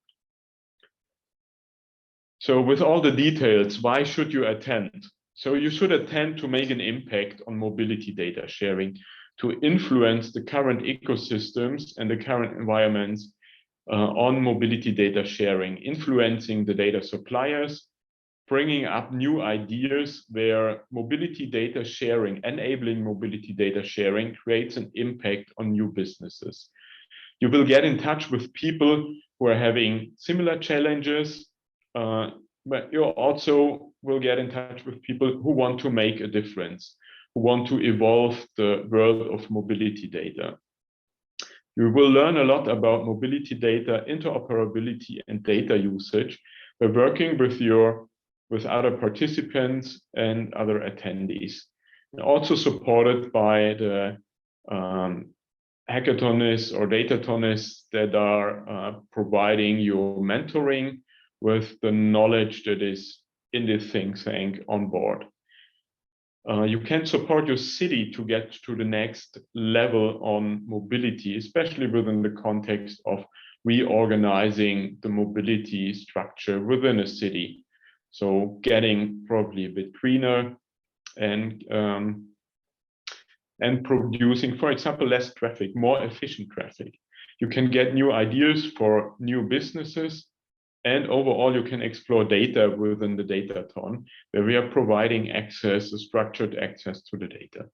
So with all the details, why should you attend? So you should attend to make an impact on mobility data sharing, to influence the current ecosystems and the current environments on mobility data sharing, influencing the data suppliers, bringing up new ideas where mobility data sharing, enabling mobility data sharing creates an impact on new businesses. You will get in touch with people who are having similar challenges, but you also will get in touch with people who want to make a difference, who want to evolve the world of mobility data. You will learn a lot about mobility data, interoperability, and data usage by working with other participants and other attendees, and also supported by the hackathonists or datathonists that are providing you mentoring with the knowledge that is in this think tank on board. You can support your city to get to the next level on mobility, especially within the context of reorganizing the mobility structure within a city. So getting probably a bit greener and producing, for example, less traffic, more efficient traffic. You can get new ideas for new businesses, and overall you can explore data within the Datathon, where we are providing access, structured access to the data.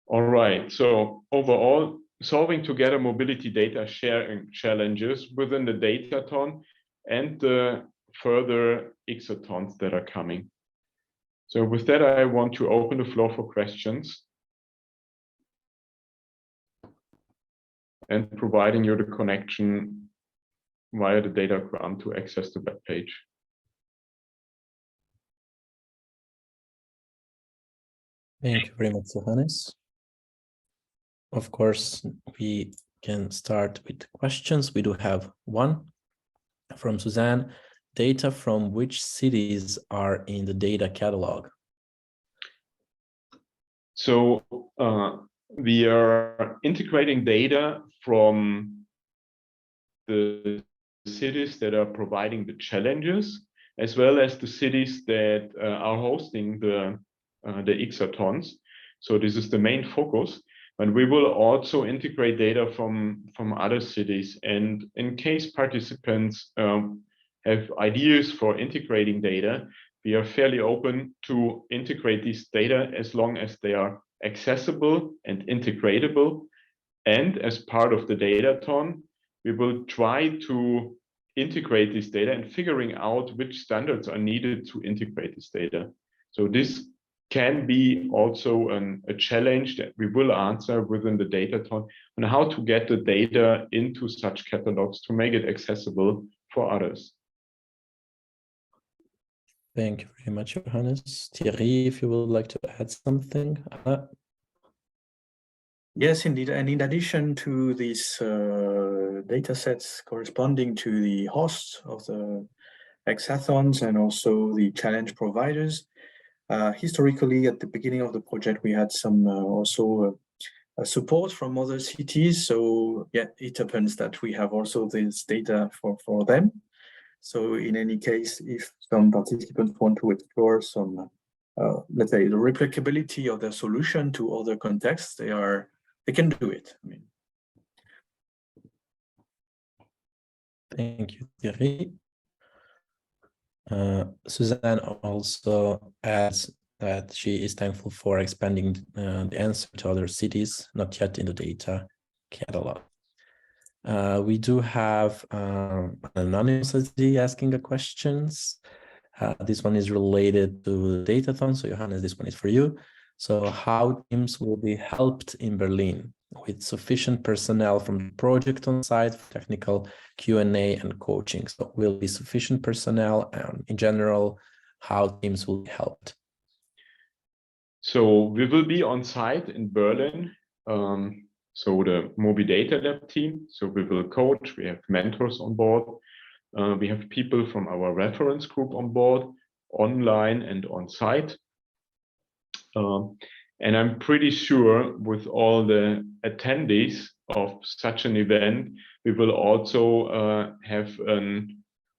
All right, so overall, solving together mobility data sharing challenges within the Datathon and the further AETHONs that are coming. So with that, I want to open the floor for questions and providing you the connection via the datagram to access the web page. Thank you very much, Johannes. Of course, we can start with questions. We do have one from Suzanne. Data from which cities are in the data catalog? So we are integrating data from the cities that are providing the challenges, as well as the cities that are hosting the AETHONs. So this is the main focus. And we will also integrate data from other cities. And in case participants have ideas for integrating data, we are fairly open to integrate these data as long as they are accessible and integratable. And as part of the Datathon, we will try to integrate this data and figuring out which standards are needed to integrate this data. So this can be also a challenge that we will answer within the Datathon on how to get the data into such catalogs to make it accessible for others. Thank you very much, Johannes. Thierry, if you would like to add something. Yes, indeed. And in addition to these data sets corresponding to the hosts of the AETHONs and also the challenge providers, historically, at the beginning of the project, we had some support from other cities. So yeah, it happens that we have also this data for them. So in any case, if some participants want to explore some, let's say, the replicability of their solution to other contexts, they can do it. I mean. Thank you, Thierry. Suzanne also adds that she is thankful for expanding the answer to other cities, not yet in the data catalog. We do have an anonymous asking a questions. This one is related to the Datathon. So Johannes, this one is for you. So how teams will be helped in Berlin? with sufficient personnel from the project on site, technical Q&A and coaching. So will be sufficient personnel, and in general, how teams will be helped. So we will be on site in Berlin. So the MobiDataLab team. So we will coach. We have mentors on board. We have people from our reference group on board, online and on site. And I'm pretty sure with all the attendees of such an event, we will also have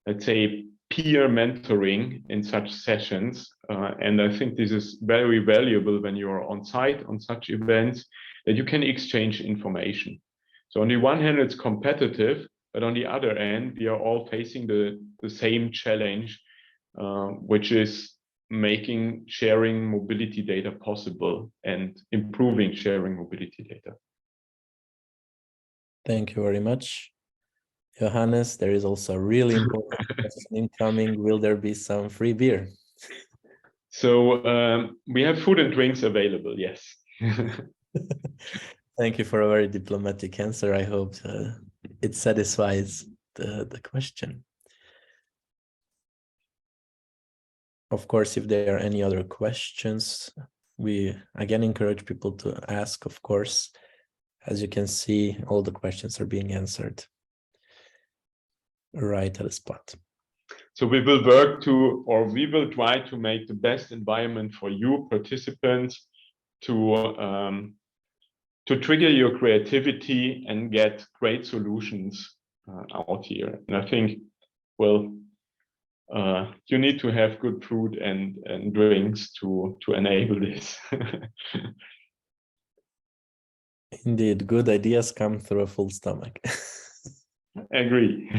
let's say, peer mentoring in such sessions. And I think this is very valuable when you're on site on such events, that you can exchange information. So on the one hand, it's competitive, but on the other end, we are all facing the same challenge, which is making sharing mobility data possible and improving sharing mobility data. Thank you very much, Johannes. There is also a really important question incoming. Will there be some free beer? So we have food and drinks available, yes. Thank you for a very diplomatic answer. I hope it satisfies the question. Of course, if there are any other questions, we again encourage people to ask, of course. As you can see, all the questions are being answered right at the spot. So we will work to, or we will try to make the best environment for you participants to trigger your creativity and get great solutions out here. And I think, well, you need to have good food and drinks to enable this. Indeed, good ideas come through a full stomach. Agree.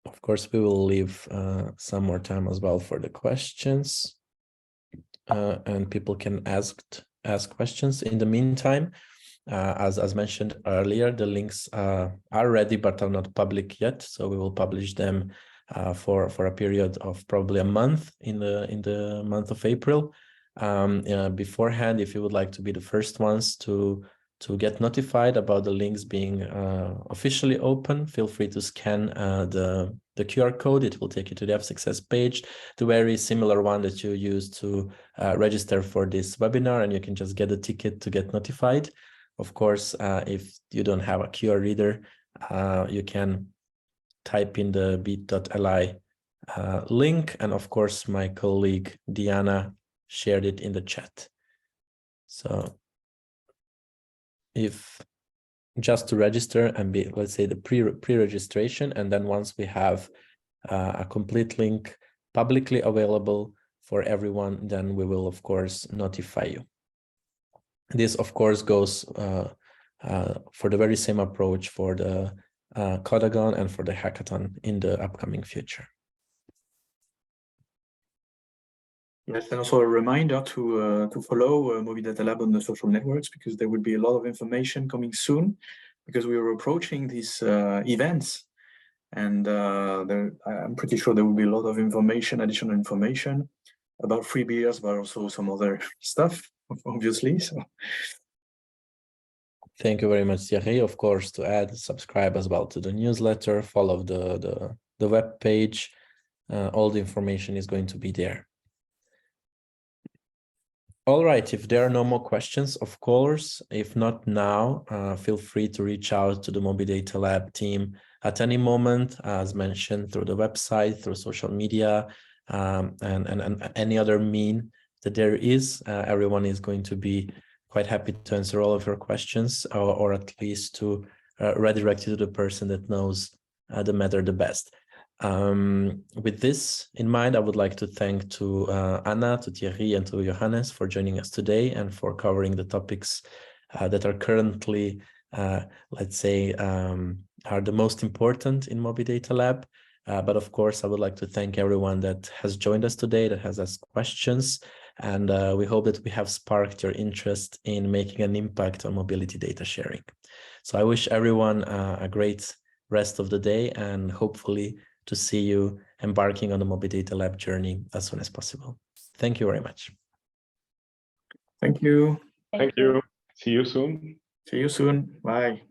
Of course, we will leave some more time as well for the questions, and people can ask questions. In the meantime, as mentioned earlier, the links are ready but are not public yet, so we will publish them for a period of probably a month in the month of April. Beforehand, if you would like to be the first ones to get notified about the links being officially open, feel free to scan the QR code. It will take you to the F-Success page, the very similar one that you use to register for this webinar, and you can just get a ticket to get notified. Of course, if you don't have a QR reader, you can type in the bit.ly link, and of course, my colleague Diana shared it in the chat. So if just to register and be, let's say, the pre-registration, and then once we have a complete link publicly available for everyone, then we will of course notify you. This of course goes for the very same approach for the Codagon and for the hackathon in the upcoming future. Yes, and also a reminder to follow MobiDataLab on the social networks, because there will be a lot of information coming soon, because we are approaching these events, and I'm pretty sure there will be a lot of information, additional information about free beers, but also some other stuff, obviously. So thank you very much, Thierry. Of course, to add, subscribe as well to the newsletter, follow the web page. All the information is going to be there. All right, if there are no more questions, of course, if not now, feel free to reach out to the MobiDataLab team at any moment, as mentioned, through the website, through social media, and any other mean that there is. Everyone is going to be quite happy to answer all of your questions, or at least to redirect you to the person that knows the matter the best. With this in mind, I would like to thank to Anna, to Thierry, and to Johannes for joining us today and for covering the topics that are currently, let's say, are the most important in MobiDataLab. But of course, I would like to thank everyone that has joined us today, that has asked questions, and we hope that we have sparked your interest in making an impact on mobility data sharing. So I wish everyone a great rest of the day, and hopefully to see you embarking on the MobiDataLab journey as soon as possible. Thank you very much. Thank you. Thank you. See you soon. See you soon. Bye.